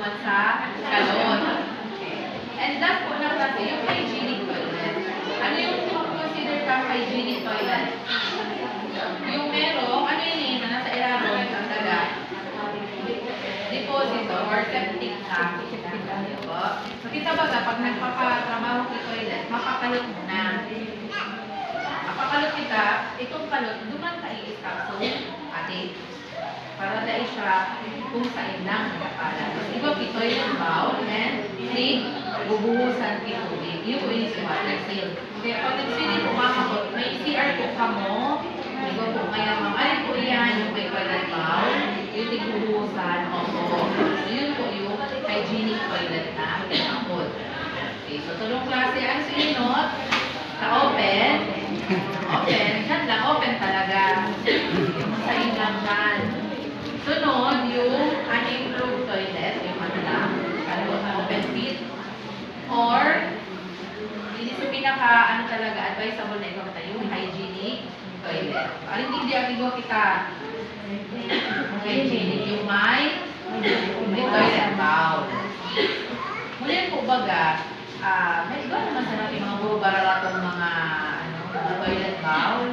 naman sa kalon. Okay. And last po na klase, yung hygienic toilet. Ano yung consider kang hygienic toilet? Yung merong, ano yun eh, na nasa ilalim ng daga? Deposito or septic tank. Kita ba pag nagpapatrabaho sa toilet, mapakalot mo na. Mapakalot kita, itong kalot, duman ka i-stop. So, ate, para dahil siya kung saan lang nakapala. Tapos iba pitoy ng bowl and sink, bubuhusan tubig. Yun po yung water seal. Kaya pag nagsili po makakot, may CR po ka mo. Iba po kaya ma'am, ay po yan yung may toilet bowl. Yung tigbubuhusan, opo. So yun po yung hygienic toilet na tinakot. Okay, so tulong klase, ang sinunod, sa open. Open, yan lang, open talaga. Yung sa ilang kan. Sunod, yung unimproved toilet, yung ano lang, open pit. Or, hindi sa pinaka, ano talaga, advisable na ito yung hygienic toilet. Alin hindi ang kita? Hygienic, yung may toilet bowl. Muli po baga, may iba naman sa natin mga buro bararatong mga toilet bowl.